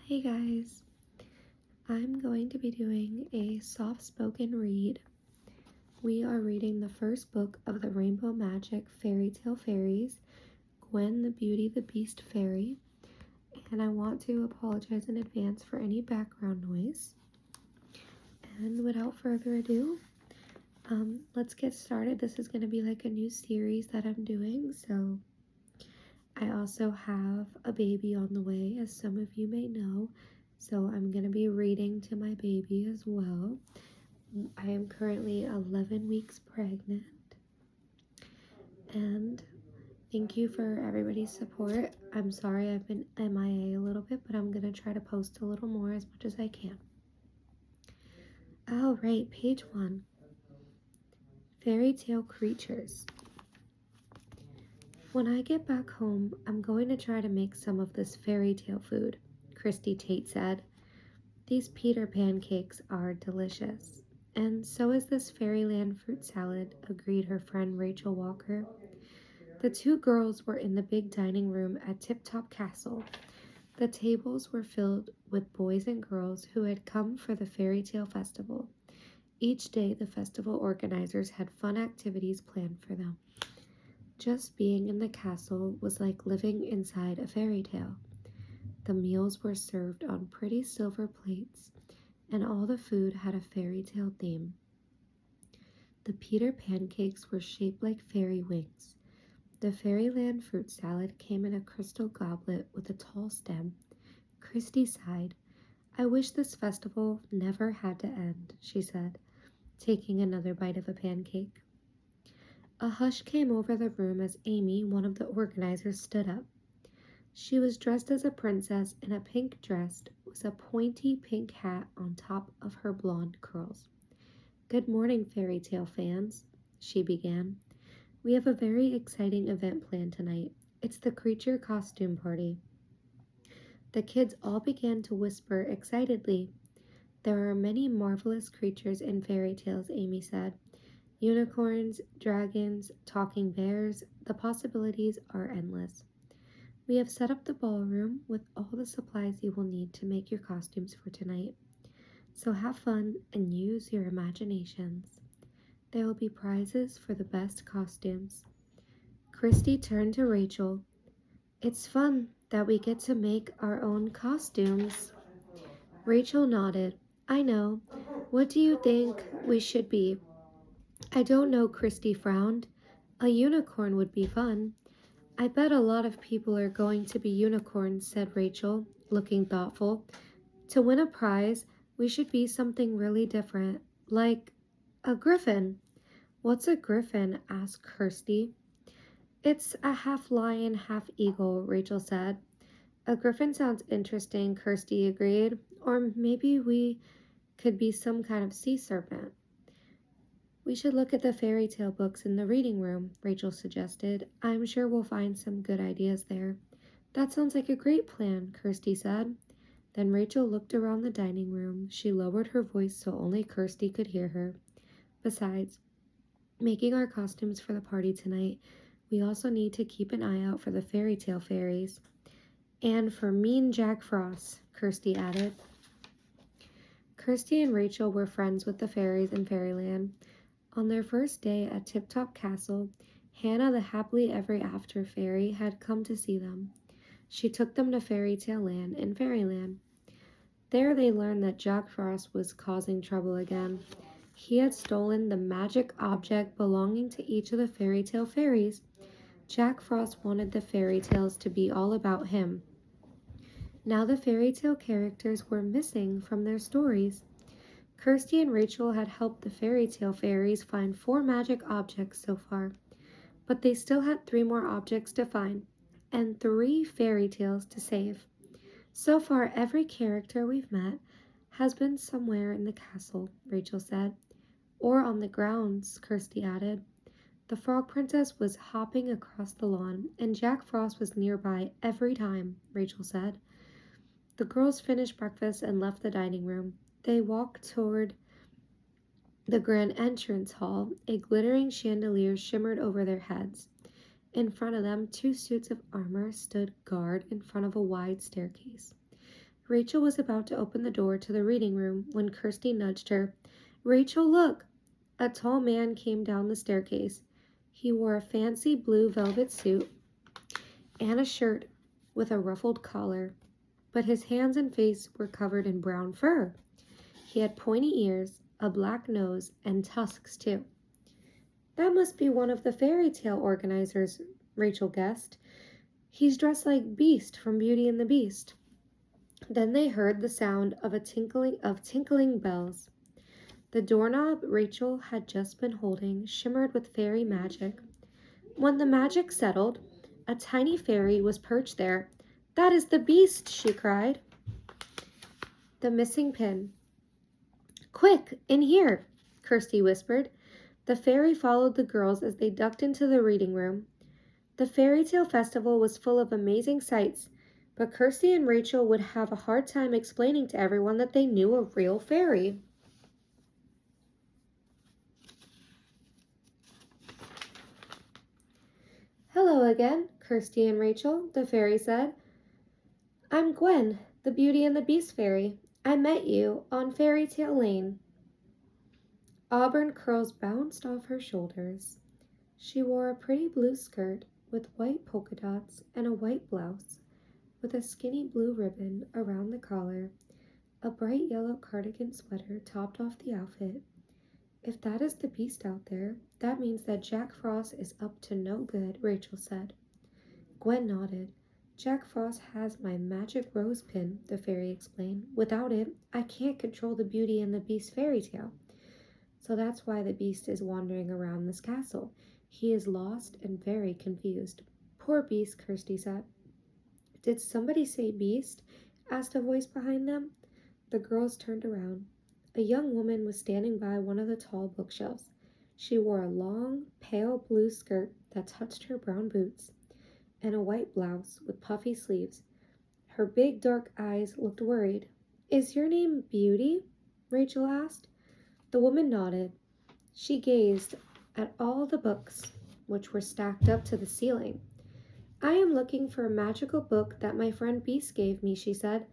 Hey guys, I'm going to be doing a soft spoken read. We are reading the first book of the Rainbow Magic Fairy Tale Fairies, Gwen the Beauty the Beast Fairy, and I want to apologize in advance for any background noise. And without further ado, let's get started. This is going to be like a new series that I'm doing, so I also have a baby on the way, as some of you may know. So I'm going to be reading to my baby as well. I am currently 11 weeks pregnant. And thank you for everybody's support. I'm sorry I've been MIA a little bit, but I'm going to try to post a little more as much as I can. All right, page 1. Fairy Tale Creatures. When I get back home, I'm going to try to make some of this fairy tale food, Christy Tate said. These Peter pancakes are delicious. And so is this fairyland fruit salad, agreed her friend Rachel Walker. The two girls were in the big dining room at Tip Top Castle. The tables were filled with boys and girls who had come for the fairy tale festival. Each day, the festival organizers had fun activities planned for them. Just being in the castle was like living inside a fairy tale. The meals were served on pretty silver plates, and all the food had a fairy tale theme. The Peter pancakes were shaped like fairy wings. The fairyland fruit salad came in a crystal goblet with a tall stem. Christy sighed. I wish this festival never had to end, she said, taking another bite of a pancake. A hush came over the room as Amy, one of the organizers, stood up. She was dressed as a princess in a pink dress with a pointy pink hat on top of her blonde curls. Good morning, fairy tale fans, she began. We have a very exciting event planned tonight. It's the creature costume party. The kids all began to whisper excitedly. There are many marvelous creatures in fairy tales, Amy said. Unicorns, dragons, talking bears, the possibilities are endless. We have set up the ballroom with all the supplies you will need to make your costumes for tonight. So have fun and use your imaginations. There will be prizes for the best costumes. Christy turned to Rachel. It's fun that we get to make our own costumes. Rachel nodded. I know. What do you think we should be? I don't know, Christy frowned. A unicorn would be fun. I bet a lot of people are going to be unicorns, said Rachel, looking thoughtful. To win a prize, we should be something really different, like a griffin. What's a griffin? Asked Kirsty. It's a half lion, half eagle, Rachel said. A griffin sounds interesting, Kirsty agreed. Or maybe we could be some kind of sea serpent. We should look at the fairy tale books in the reading room, Rachel suggested. I'm sure we'll find some good ideas there. That sounds like a great plan, Kirsty said. Then Rachel looked around the dining room. She lowered her voice so only Kirsty could hear her. Besides, making our costumes for the party tonight, we also need to keep an eye out for the fairy tale fairies. And for mean Jack Frost, Kirsty added. Kirsty and Rachel were friends with the fairies in Fairyland. On their first day at Tip Top Castle, Hannah the happily ever after fairy had come to see them. She took them to Fairy Tale Land in Fairyland. There they learned that Jack Frost was causing trouble again. He had stolen the magic object belonging to each of the fairy tale fairies. Jack Frost wanted the fairy tales to be all about him. Now the fairy tale characters were missing from their stories. Kirsty and Rachel had helped the fairy tale fairies find 4 magic objects so far, but they still had 3 more objects to find and 3 fairy tales to save. So far, every character we've met has been somewhere in the castle, Rachel said. Or on the grounds, Kirsty added. The Frog Princess was hopping across the lawn, and Jack Frost was nearby every time, Rachel said. The girls finished breakfast and left the dining room. They walked toward the grand entrance hall. A glittering chandelier shimmered over their heads. In front of them, 2 suits of armor stood guard in front of a wide staircase. Rachel was about to open the door to the reading room when Kirsty nudged her. "Rachel, look!" A tall man came down the staircase. He wore a fancy blue velvet suit and a shirt with a ruffled collar, but his hands and face were covered in brown fur. He had pointy ears, a black nose, and tusks too. "That must be one of the fairy tale organizers," Rachel guessed. "He's dressed like Beast from Beauty and the Beast." Then they heard the sound of tinkling bells. The doorknob Rachel had just been holding shimmered with fairy magic. When the magic settled, a tiny fairy was perched there. "That is the Beast," she cried. "The missing pin." "Quick, in here," Kirsty whispered. The fairy followed the girls as they ducked into the reading room. The fairy tale festival was full of amazing sights, but Kirsty and Rachel would have a hard time explaining to everyone that they knew a real fairy. "Hello again, Kirsty and Rachel," the fairy said. "I'm Gwen, the Beauty and the Beast fairy. I met you on Fairy Tale Lane." Auburn curls bounced off her shoulders. She wore a pretty blue skirt with white polka dots and a white blouse with a skinny blue ribbon around the collar. A bright yellow cardigan sweater topped off the outfit. "If that is the Beast out there, that means that Jack Frost is up to no good," Rachel said. Gwen nodded. "Jack Frost has my magic rose pin," the fairy explained. "Without it, I can't control the Beauty and the Beast fairy tale. So that's why the Beast is wandering around this castle. He is lost and very confused." "Poor Beast," Kirsty said. "Did somebody say Beast?" asked a voice behind them. The girls turned around. A young woman was standing by one of the tall bookshelves. She wore a long, pale blue skirt that touched her brown boots, and a white blouse with puffy sleeves. Her big dark eyes looked worried. "Is your name Beauty?" Rachel asked. The woman nodded. She gazed at all the books, which were stacked up to the ceiling. "I am looking for a magical book that my friend Beast gave me," she said.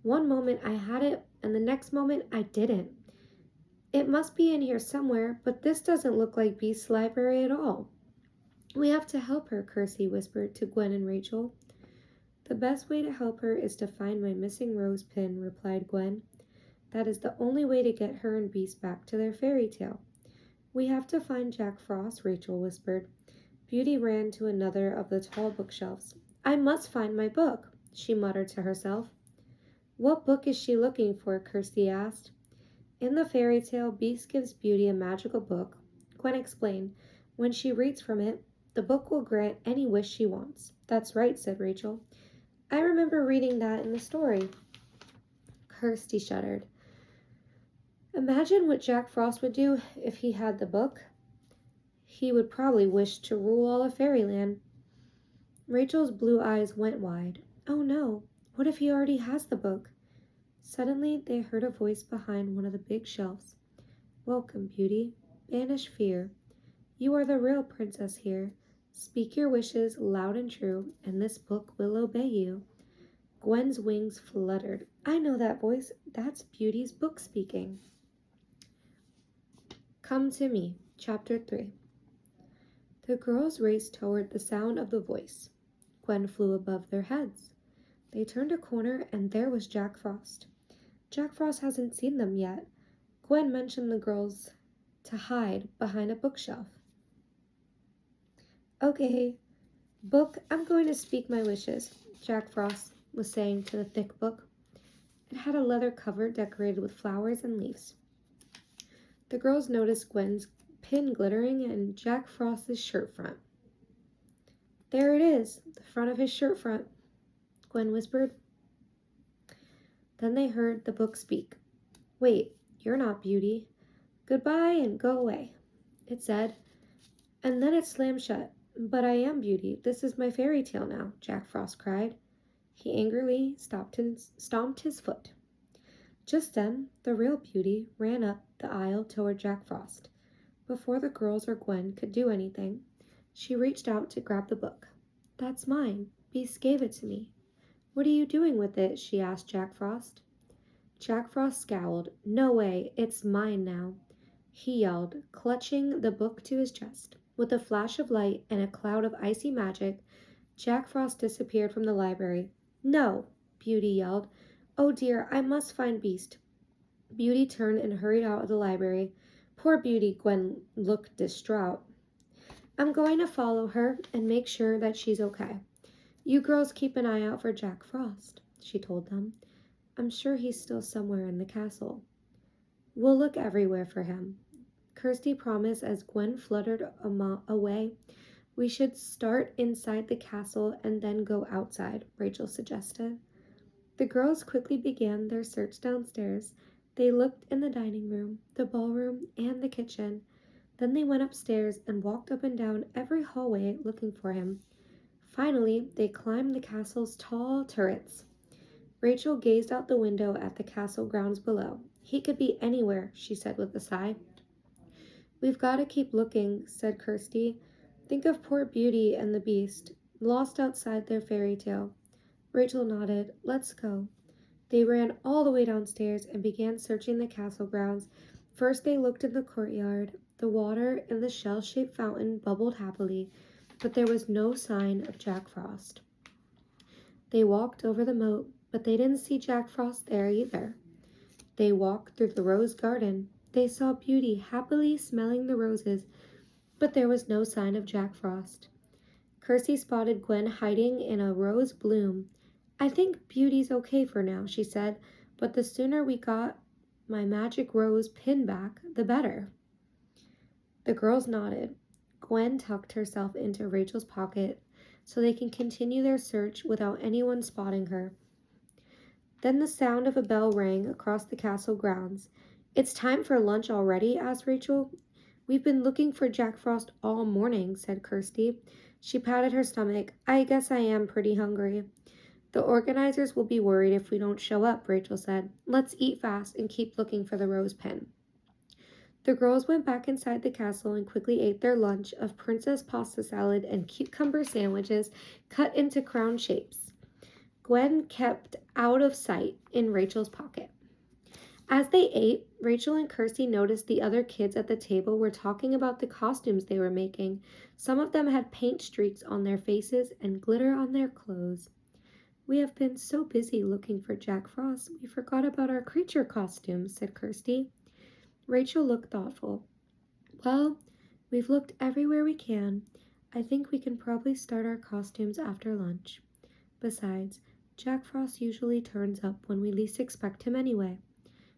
"One moment I had it, and the next moment I didn't. It must be in here somewhere, but this doesn't look like Beast's library at all." "We have to help her," Kirsty whispered to Gwen and Rachel. "The best way to help her is to find my missing rose pin," replied Gwen. "That is the only way to get her and Beast back to their fairy tale." "We have to find Jack Frost," Rachel whispered. Beauty ran to another of the tall bookshelves. "I must find my book," she muttered to herself. "What book is she looking for?" Kirsty asked. "In the fairy tale, Beast gives Beauty a magical book," Gwen explained. "When she reads from it, the book will grant any wish she wants." "That's right," said Rachel. "I remember reading that in the story." Kirsty shuddered. Imagine what Jack Frost would do if he had the book. He would probably wish to rule all of fairyland. Rachel's blue eyes went wide. "Oh no, what if he already has the book?" Suddenly they heard a voice behind one of the big shelves. "Welcome, Beauty. Banish fear. You are the real princess here. Speak your wishes loud and true, and this book will obey you." Gwen's wings fluttered. "I know that voice. That's Beauty's book speaking." Come to Me, Chapter 3. The girls raced toward the sound of the voice. Gwen flew above their heads. They turned a corner, and there was Jack Frost. Jack Frost hasn't seen them yet. Gwen mentioned the girls to hide behind a bookshelf. "Okay, book, I'm going to speak my wishes," Jack Frost was saying to the thick book. It had a leather cover decorated with flowers and leaves. The girls noticed Gwen's pin glittering and Jack Frost's shirt front. "There it is, the front of his shirt front," Gwen whispered. Then they heard the book speak. "Wait, you're not Beauty. Goodbye and go away," it said. And then it slammed shut. "But I am Beauty. This is my fairy tale now," Jack Frost cried. He angrily stomped his foot. Just then, the real Beauty ran up the aisle toward Jack Frost. Before the girls or Gwen could do anything, she reached out to grab the book. "That's mine. Beast gave it to me." "What are you doing with it?" she asked Jack Frost. Jack Frost scowled. "No way, it's mine now," he yelled, clutching the book to his chest. With a flash of light and a cloud of icy magic, Jack Frost disappeared from the library. "No!" Beauty yelled. "Oh dear, I must find Beast." Beauty turned and hurried out of the library. Poor Beauty, Gwen looked distraught. "I'm going to follow her and make sure that she's okay. You girls keep an eye out for Jack Frost," she told them. "I'm sure he's still somewhere in the castle." "We'll look everywhere for him," Kirsty promised as Gwen fluttered away. "We should start inside the castle and then go outside," Rachel suggested. The girls quickly began their search downstairs. They looked in the dining room, the ballroom, and the kitchen. Then they went upstairs and walked up and down every hallway looking for him. Finally, they climbed the castle's tall turrets. Rachel gazed out the window at the castle grounds below. "He could be anywhere," she said with a sigh. "We've got to keep looking," said Kirsty. "Think of poor Beauty and the Beast, lost outside their fairy tale." Rachel nodded. "Let's go." They ran all the way downstairs and began searching the castle grounds. First they looked in the courtyard. The water in the shell-shaped fountain bubbled happily, but there was no sign of Jack Frost. They walked over the moat, but they didn't see Jack Frost there either. They walked through the rose garden. They saw Beauty happily smelling the roses, but there was no sign of Jack Frost. Kirsty spotted Gwen hiding in a rose bloom. "I think Beauty's okay for now," she said, "but the sooner we got my magic rose pin back, the better." The girls nodded. Gwen tucked herself into Rachel's pocket so they can continue their search without anyone spotting her. Then the sound of a bell rang across the castle grounds. "It's time for lunch already?" asked Rachel. "We've been looking for Jack Frost all morning," said Kirsty. She patted her stomach. "I guess I am pretty hungry." "The organizers will be worried if we don't show up," Rachel said. "Let's eat fast and keep looking for the rose pin." The girls went back inside the castle and quickly ate their lunch of princess pasta salad and cucumber sandwiches cut into crown shapes. Gwen kept out of sight in Rachel's pocket. As they ate, Rachel and Kirsty noticed the other kids at the table were talking about the costumes they were making. Some of them had paint streaks on their faces and glitter on their clothes. "We have been so busy looking for Jack Frost, we forgot about our creature costumes," said Kirsty. Rachel looked thoughtful. "Well, we've looked everywhere we can. I think we can probably start our costumes after lunch. Besides, Jack Frost usually turns up when we least expect him anyway."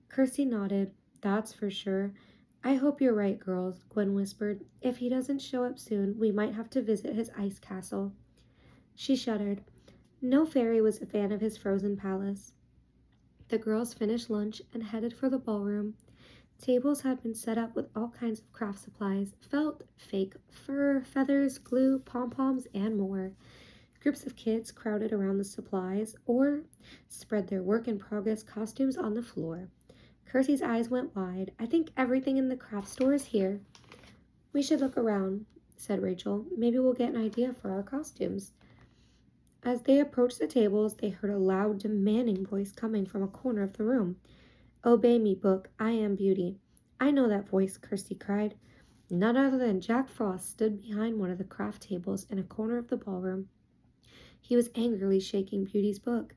Kirsty nodded. "That's for sure. I hope you're right, girls," Gwen whispered. "If he doesn't show up soon, we might have to visit his ice castle." She shuddered. No fairy was a fan of his frozen palace. The girls finished lunch and headed for the ballroom. Tables had been set up with all kinds of craft supplies: felt, fake fur, feathers, glue, pom-poms, and more. Groups of kids crowded around the supplies or spread their work-in-progress costumes on the floor. Kirsty's eyes went wide. "I think everything in the craft store is here." "We should look around," said Rachel. "Maybe we'll get an idea for our costumes." As they approached the tables, they heard a loud, demanding voice coming from a corner of the room. "Obey me, book. I am Beauty." "I know that voice," Kirsty cried. None other than Jack Frost stood behind one of the craft tables in a corner of the ballroom. He was angrily shaking Beauty's book.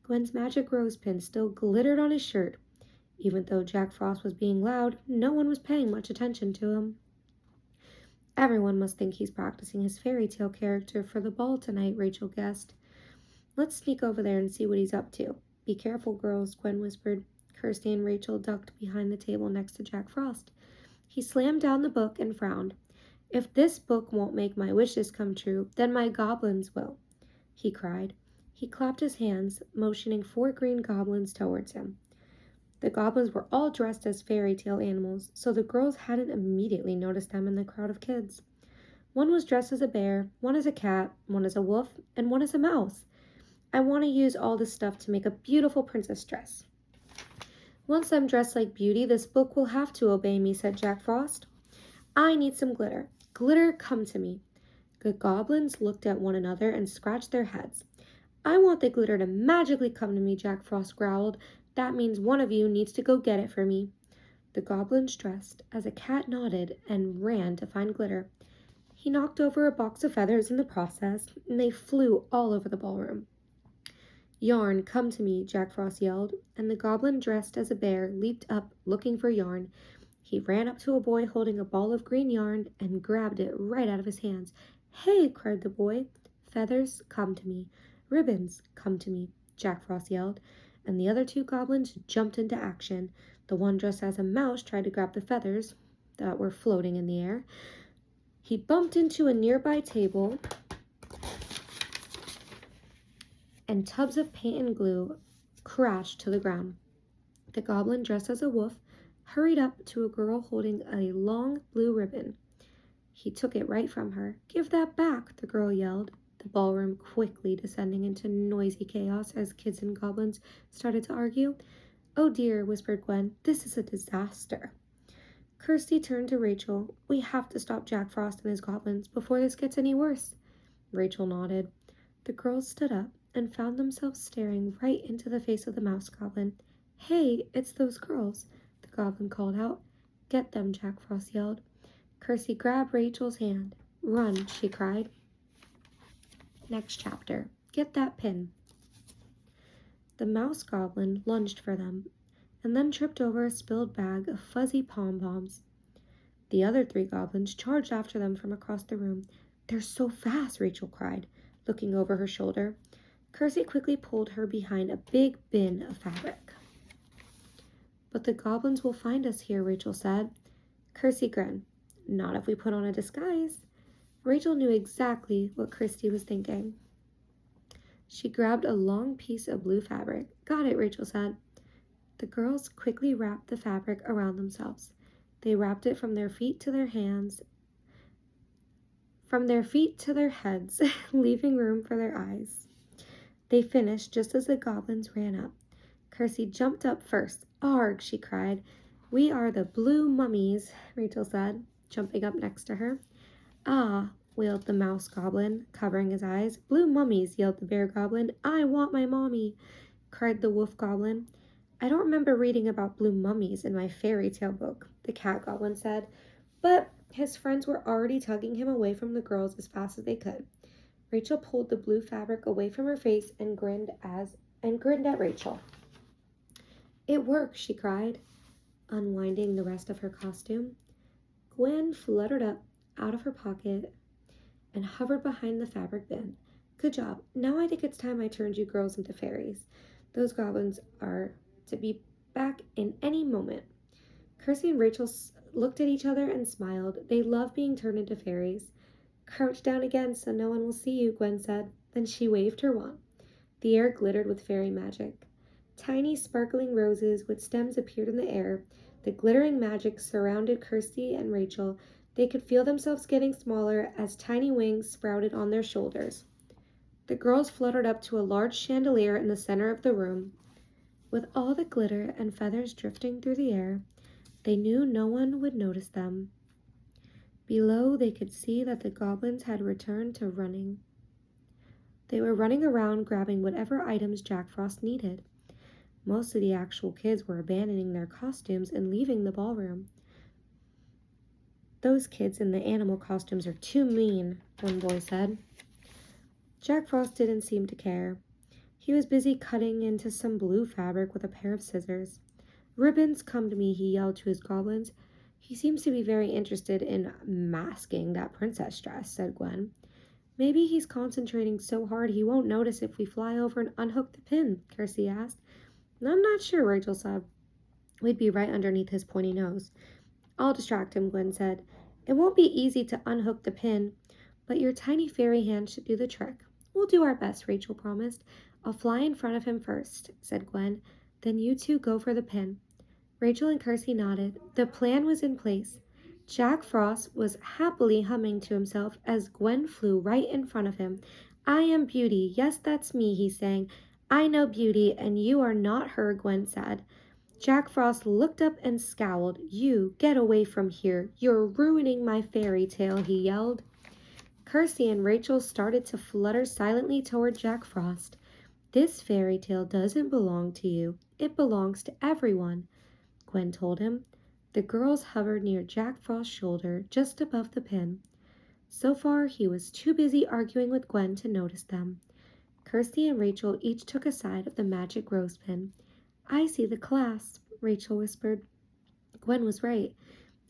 Gwen's magic rose pin still glittered on his shirt. Even though Jack Frost was being loud, no one was paying much attention to him. "Everyone must think he's practicing his fairy tale character for the ball tonight," Rachel guessed. "Let's sneak over there and see what he's up to." "Be careful, girls," Gwen whispered. Kirsty and Rachel ducked behind the table next to Jack Frost. He slammed down the book and frowned. "If this book won't make my wishes come true, then my goblins will," he cried. He clapped his hands, motioning 4 green goblins towards him. The goblins were all dressed as fairy tale animals, so the girls hadn't immediately noticed them in the crowd of kids. One was dressed as a bear, one as a cat, one as a wolf, and one as a mouse. "I want to use all this stuff to make a beautiful princess dress." "Once I'm dressed like Beauty, this book will have to obey me," said Jack Frost. "I need some glitter. Glitter, come to me." The goblins looked at one another and scratched their heads. I want the glitter to magically come to me, Jack Frost growled. That means one of you needs to go get it for me. The goblins dressed as a cat nodded and ran to find glitter. He knocked over a box of feathers in the process, and they flew all over the ballroom. Yarn, come to me, Jack Frost yelled, and the goblin dressed as a bear leaped up looking for Yarn. He ran up to a boy holding a ball of green yarn and grabbed it right out of his hands. Hey, cried the boy. Feathers, come to me. Ribbons, come to me, Jack Frost yelled, and the other two goblins jumped into action. The one dressed as a mouse tried to grab the feathers that were floating in the air. He bumped into a nearby table, and tubs of paint and glue crashed to the ground. The goblin dressed as a wolf hurried up to a girl holding a long blue ribbon. He took it right from her. Give that back, the girl yelled, the ballroom quickly descending into noisy chaos as kids and goblins started to argue. Oh dear, whispered Gwen, this is a disaster. Kirsty turned to Rachel. We have to stop Jack Frost and his goblins before this gets any worse. Rachel nodded. The girls stood up and found themselves staring right into the face of the mouse goblin. Hey, it's those girls, the goblin called out. Get them, Jack Frost yelled. Kirsty grabbed Rachel's hand. Run, she cried. Next chapter. Get that pin. The mouse goblin lunged for them, and then tripped over a spilled bag of fuzzy pom-poms. The other three goblins charged after them from across the room. They're so fast, Rachel cried, looking over her shoulder. Kirsty quickly pulled her behind a big bin of fabric. But the goblins will find us here, Rachel said. Kirsty grinned. Not if we put on a disguise. Rachel knew exactly what Kirsty was thinking. She grabbed a long piece of blue fabric. Got it, Rachel said. The girls quickly wrapped the fabric around themselves. They wrapped it from their feet to their hands, from their feet to their heads, leaving room for their eyes. They finished just as the goblins ran up. Kirsty jumped up first. Arg, she cried. We are the blue mummies, Rachel said, jumping up next to her. Ah, wailed the mouse goblin, covering his eyes. Blue mummies, yelled the bear goblin. I want my mommy, cried the wolf goblin. I don't remember reading about blue mummies in my fairy tale book, the cat goblin said, but his friends were already tugging him away from the girls as fast as they could. Rachel pulled the blue fabric away from her face and grinned at Rachel. It works, she cried, unwinding the rest of her costume. Gwen fluttered up out of her pocket and hovered behind the fabric bin. Good job. Now I think it's time I turned you girls into fairies. Those goblins are to be back in any moment. Kirsty and Rachel looked at each other and smiled. They loved being turned into fairies. Crouch down again so no one will see you, Gwen said. Then she waved her wand. The air glittered with fairy magic. Tiny sparkling roses with stems appeared in the air. The glittering magic surrounded Kirsty and Rachel. They could feel themselves getting smaller as tiny wings sprouted on their shoulders. The girls fluttered up to a large chandelier in the center of the room. With all the glitter and feathers drifting through the air, they knew no one would notice them. Below, they could see that the goblins had returned to running. They were running around grabbing whatever items Jack Frost needed. Most of the actual kids were abandoning their costumes and leaving the ballroom. Those kids in the animal costumes are too mean, one boy said. Jack Frost didn't seem to care. He was busy cutting into some blue fabric with a pair of scissors. Ribbons, come to me, he yelled to his goblins. He seems to be very interested in masking that princess dress, said Gwen. Maybe he's concentrating so hard he won't notice if we fly over and unhook the pin, Kirsty asked. I'm not sure, Rachel said. We'd be right underneath his pointy nose. I'll distract him, Gwen said. It won't be easy to unhook the pin, but your tiny fairy hand should do the trick. We'll do our best, Rachel promised. I'll fly in front of him first, said Gwen. Then you two go for the pin. Rachel and Kirsty nodded. The plan was in place. Jack Frost was happily humming to himself as Gwen flew right in front of him. I am Beauty. Yes, that's me, he sang. I know Beauty, and you are not her, Gwen said. Jack Frost looked up and scowled. You, get away from here. You're ruining my fairy tale, he yelled. Kirsty and Rachel started to flutter silently toward Jack Frost. This fairy tale doesn't belong to you. It belongs to everyone, Gwen told him. The girls hovered near Jack Frost's shoulder, just above the pin. So far, he was too busy arguing with Gwen to notice them. Kirsty and Rachel each took a side of the magic rose pin. I see the clasp, Rachel whispered. Gwen was right.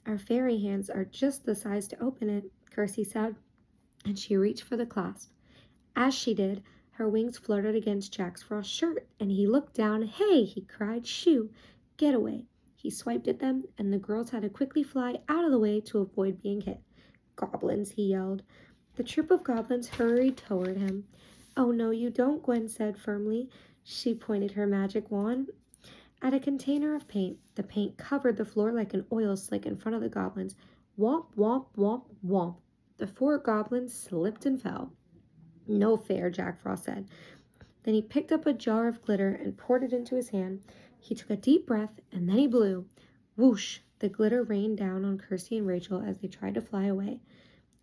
Our fairy hands are just the size to open it, Kirsty said, and she reached for the clasp. As she did, her wings fluttered against Jack Frost's shirt, and he looked down. Hey, he cried, shoo, get away. He swiped at them, and the girls had to quickly fly out of the way to avoid being hit. Goblins, he yelled. The troop of goblins hurried toward him. Oh, no, you don't, Gwen said firmly. She pointed her magic wand at a container of paint. The paint covered the floor like an oil slick in front of the goblins. Womp, womp, womp, womp. The 4 goblins slipped and fell. No fair, Jack Frost said. Then he picked up a jar of glitter and poured it into his hand. He took a deep breath, and then he blew. Whoosh! The glitter rained down on Kirsty and Rachel as they tried to fly away.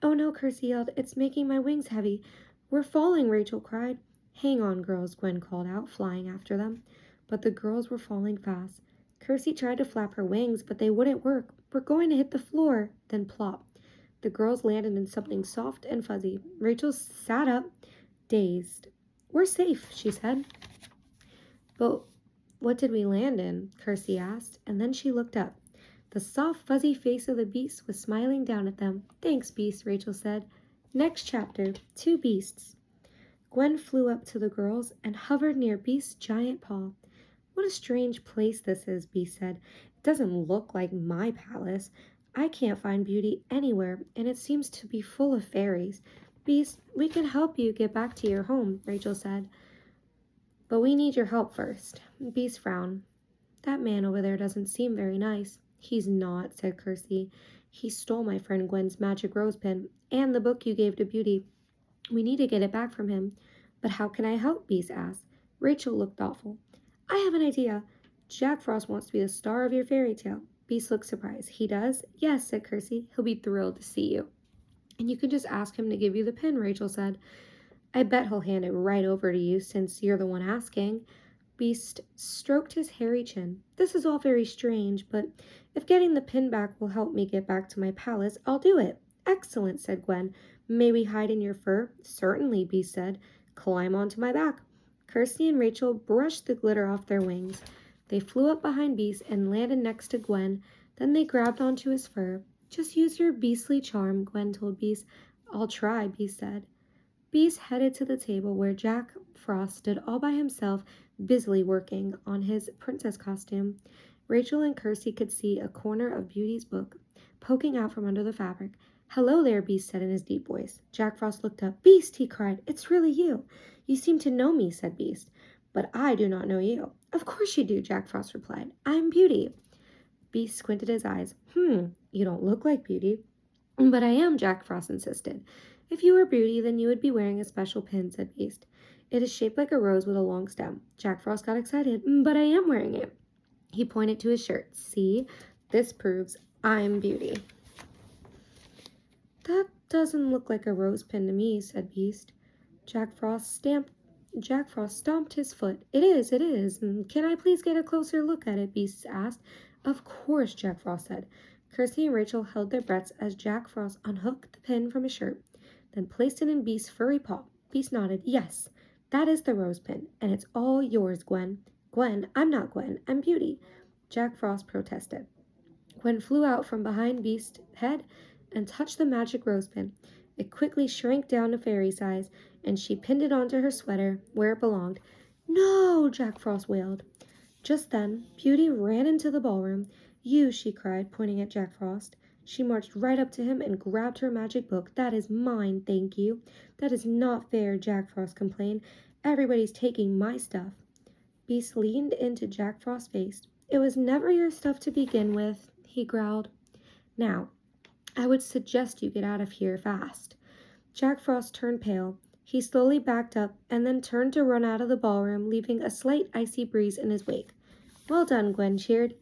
Oh no, Kirsty yelled. It's making my wings heavy. We're falling, Rachel cried. Hang on, girls, Gwen called out, flying after them. But the girls were falling fast. Kirsty tried to flap her wings, but they wouldn't work. We're going to hit the floor. Then plop. The girls landed in something soft and fuzzy. Rachel sat up, dazed. We're safe, she said. But what did we land in? Kirsty asked, and then she looked up. The soft, fuzzy face of the beast was smiling down at them. Thanks, Beast, Rachel said. Next chapter, 2 beasts. Gwen flew up to the girls and hovered near Beast's giant paw. What a strange place this is, Beast said. It doesn't look like my palace. I can't find beauty anywhere, and it seems to be full of fairies. Beast, we can help you get back to your home, Rachel said. But we need your help first. Beast frowned. That man over there doesn't seem very nice. He's not, said Kirsty. He stole my friend Gwen's magic rose pin and the book you gave to Beauty. We need to get it back from him. But how can I help? Beast asked. Rachel looked thoughtful. I have an idea. Jack Frost wants to be the star of your fairy tale. Beast looked surprised. He does? Yes, said Kirsty. He'll be thrilled to see you. And you can just ask him to give you the pin, Rachel said. I bet he'll hand it right over to you since you're the one asking. Beast stroked his hairy chin. This is all very strange, but if getting the pin back will help me get back to my palace, I'll do it. Excellent, said Gwen. May we hide in your fur? Certainly, Beast said. Climb onto my back. Kirsty and Rachel brushed the glitter off their wings. They flew up behind Beast and landed next to Gwen. Then they grabbed onto his fur. Just use your beastly charm, Gwen told Beast. I'll try, Beast said. Beast headed to the table where Jack Frost stood all by himself, busily working on his princess costume. Rachel and Kirsty could see a corner of Beauty's book poking out from under the fabric. Hello there, Beast said in his deep voice. Jack Frost looked up. Beast, he cried. It's really you. You seem to know me, said Beast. But I do not know you. Of course you do, Jack Frost replied. I'm Beauty. Beast squinted his eyes. You don't look like Beauty. But I am, Jack Frost insisted. If you were Beauty, then you would be wearing a special pin, said Beast. It is shaped like a rose with a long stem. Jack Frost got excited. But I am wearing it. He pointed to his shirt. See, this proves I'm Beauty. That doesn't look like a rose pin to me, said Beast. Jack Frost stomped his foot. It is. Can I please get a closer look at it? Beast asked. Of course, Jack Frost said. Kirsty and Rachel held their breaths as Jack Frost unhooked the pin from his shirt, then placed it in Beast's furry paw. Beast nodded. Yes, that is the rose pin, and it's all yours, Gwen. Gwen, I'm not Gwen, I'm Beauty. Jack Frost protested. Gwen flew out from behind Beast's head and touched the magic rose pin. It quickly shrank down to fairy size, and she pinned it onto her sweater, where it belonged. No, Jack Frost wailed. Just then, Beauty ran into the ballroom. You, she cried, pointing at Jack Frost. She marched right up to him and grabbed her magic book. That is mine, thank you. That is not fair, Jack Frost complained. Everybody's taking my stuff. Beast leaned into Jack Frost's face. It was never your stuff to begin with, he growled. Now, I would suggest you get out of here fast. Jack Frost turned pale. He slowly backed up and then turned to run out of the ballroom, leaving a slight icy breeze in his wake. Well done, Gwen cheered.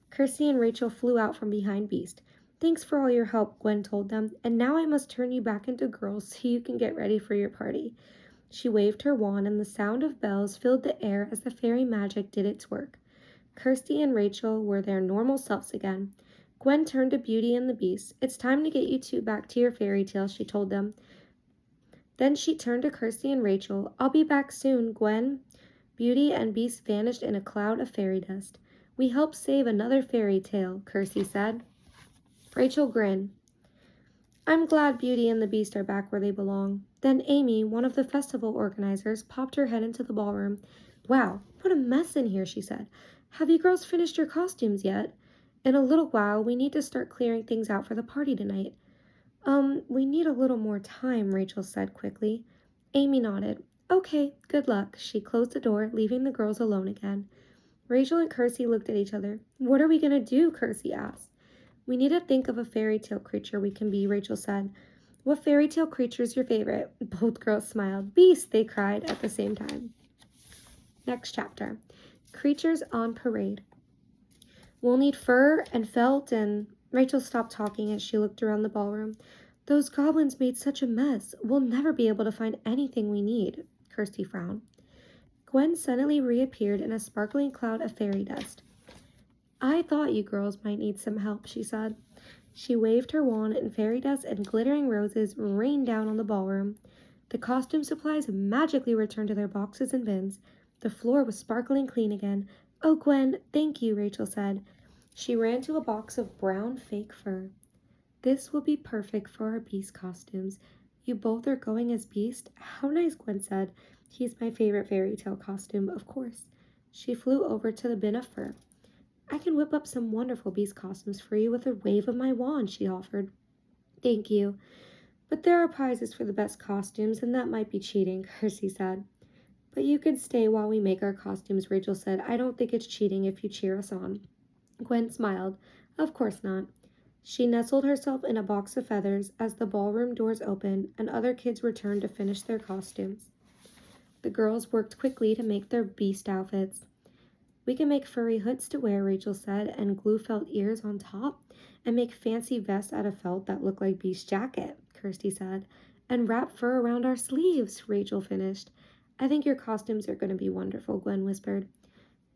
Kirsty and Rachel flew out from behind Beast. Thanks for all your help, Gwen told them, and now I must turn you back into girls so you can get ready for your party. She waved her wand, and the sound of bells filled the air as the fairy magic did its work. Kirsty and Rachel were their normal selves again. Gwen turned to Beauty and the Beast. "It's time to get you two back to your fairy tale," she told them. Then she turned to Kirsty and Rachel. "I'll be back soon, Gwen." Beauty and Beast vanished in a cloud of fairy dust. "We helped save another fairy tale," Kirsty said. Rachel grinned. "I'm glad Beauty and the Beast are back where they belong." Then Amy, one of the festival organizers, popped her head into the ballroom. "Wow, what a mess in here," she said. "Have you girls finished your costumes yet? In a little while, we need to start clearing things out for the party tonight." We need a little more time," Rachel said quickly. Amy nodded. "Okay, good luck." She closed the door, leaving the girls alone again. Rachel and Kirsty looked at each other. "What are we going to do?" Kirsty asked. "We need to think of a fairy tale creature we can be," Rachel said. "What fairy tale creature is your favorite?" Both girls smiled. "Beast," they cried at the same time. Next chapter. Creatures on Parade. "We'll need fur and felt and—" Rachel stopped talking as she looked around the ballroom. "Those goblins made such a mess. We'll never be able to find anything we need." Kirsty frowned. Gwen suddenly reappeared in a sparkling cloud of fairy dust. "I thought you girls might need some help," she said. She waved her wand, and fairy dust and glittering roses rained down on the ballroom. The costume supplies magically returned to their boxes and bins. The floor was sparkling clean again. "Oh, Gwen, thank you," Rachel said. She ran to a box of brown fake fur. "This will be perfect for our Beast costumes. You both are going as Beast? How nice," Gwen said. "He's my favorite fairy tale costume, of course." She flew over to the bin of fur. "I can whip up some wonderful Beast costumes for you with a wave of my wand," she offered. "Thank you. But there are prizes for the best costumes, and that might be cheating," Kirsty said. "But you could stay while we make our costumes," Rachel said. "I don't think it's cheating if you cheer us on." Gwen smiled. "Of course not." She nestled herself in a box of feathers as the ballroom doors opened and other kids returned to finish their costumes. The girls worked quickly to make their Beast outfits. "We can make furry hoods to wear," Rachel said, "and glue felt ears on top, and make fancy vests out of felt that look like Beast's jacket," Kirsty said. "And wrap fur around our sleeves," Rachel finished. "I think your costumes are going to be wonderful," Gwen whispered.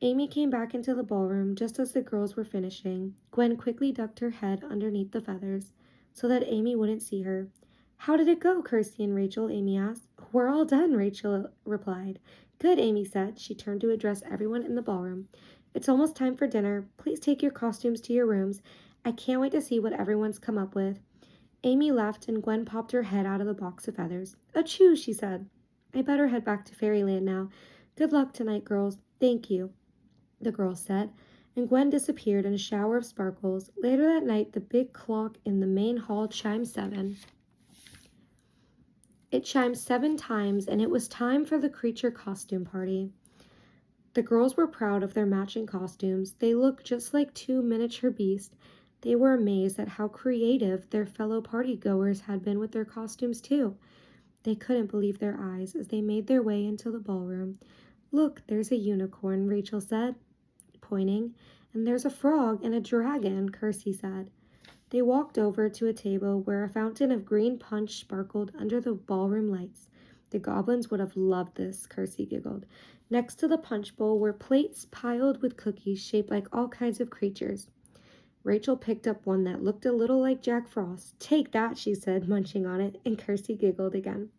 Amy came back into the ballroom just as the girls were finishing. Gwen quickly ducked her head underneath the feathers so that Amy wouldn't see her. "How did it go, Kirsty and Rachel?" Amy asked. "We're all done," Rachel replied. "Good," Amy said. She turned to address everyone in the ballroom. "It's almost time for dinner. Please take your costumes to your rooms. I can't wait to see what everyone's come up with." Amy left and Gwen popped her head out of the box of feathers. "Achoo," she said. "I better head back to Fairyland now. Good luck tonight, girls." "Thank you," the girl said, and Gwen disappeared in a shower of sparkles. Later that night, the big clock in the main hall chimed 7. It chimed 7 times, and it was time for the creature costume party. The girls were proud of their matching costumes. They looked just like 2 miniature beasts. They were amazed at how creative their fellow partygoers had been with their costumes, too. They couldn't believe their eyes as they made their way into the ballroom. "Look, there's a unicorn," Rachel said, pointing. "And there's a frog and a dragon," Kirsty said. They walked over to a table where a fountain of green punch sparkled under the ballroom lights. "The goblins would have loved this," Kirsty giggled. Next to the punch bowl were plates piled with cookies shaped like all kinds of creatures. Rachel picked up one that looked a little like Jack Frost. "Take that," she said, munching on it, and Kirsty giggled again.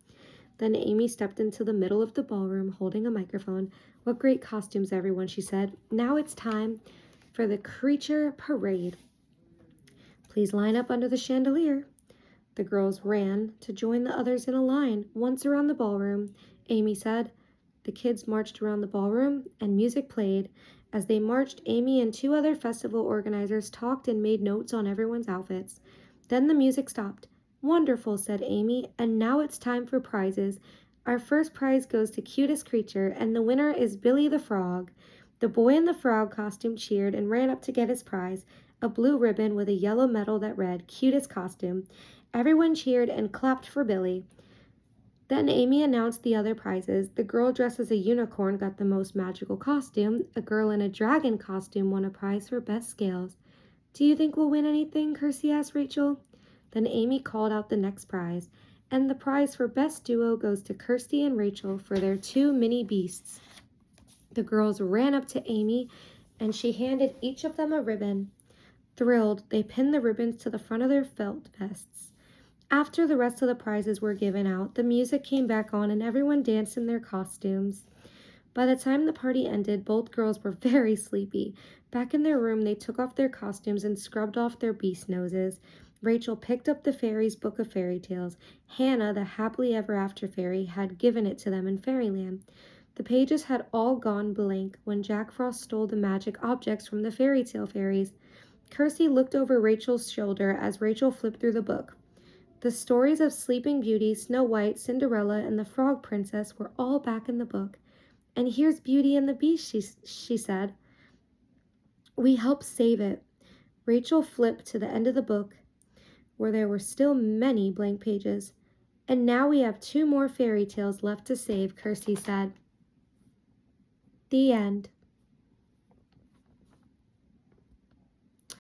Then Amy stepped into the middle of the ballroom holding a microphone. "What great costumes, everyone," she said. "Now it's time for the creature parade. Please line up under the chandelier." The girls ran to join the others in a line. "Once around the ballroom," Amy said. The kids marched around the ballroom, and music played. As they marched, Amy and 2 other festival organizers talked and made notes on everyone's outfits. Then the music stopped. "Wonderful," said Amy, "and now it's time for prizes. Our first prize goes to Cutest Creature, and the winner is Billy the Frog." The boy in the frog costume cheered and ran up to get his prize, a blue ribbon with a yellow medal that read, "Cutest Costume." Everyone cheered and clapped for Billy. Then Amy announced the other prizes. The girl dressed as a unicorn got the most magical costume. A girl in a dragon costume won a prize for best scales. "Do you think we'll win anything?" Kirsty asked Rachel. Then Amy called out the next prize. And the prize for Best Duo goes to Kirsty and Rachel for their 2 mini beasts. The girls ran up to Amy, and she handed each of them a ribbon. Thrilled, they pinned the ribbons to the front of their felt vests. After the rest of the prizes were given out, the music came back on and everyone danced in their costumes. By the time the party ended, both girls were very sleepy. Back in their room, they took off their costumes and scrubbed off their beast noses. Rachel picked up the fairies' book of fairy tales. Hannah, the happily ever after fairy, had given it to them in Fairyland. The pages had all gone blank when Jack Frost stole the magic objects from the fairy tale fairies. Kirsty looked over Rachel's shoulder as Rachel flipped through the book. The stories of Sleeping Beauty, Snow White, Cinderella, and the Frog Princess were all back in the book. And here's Beauty and the Beast, she said. We helped save it. Rachel flipped to the end of the book, where there were still many blank pages. And now we have 2 more fairy tales left to save, Kirsty said. The end.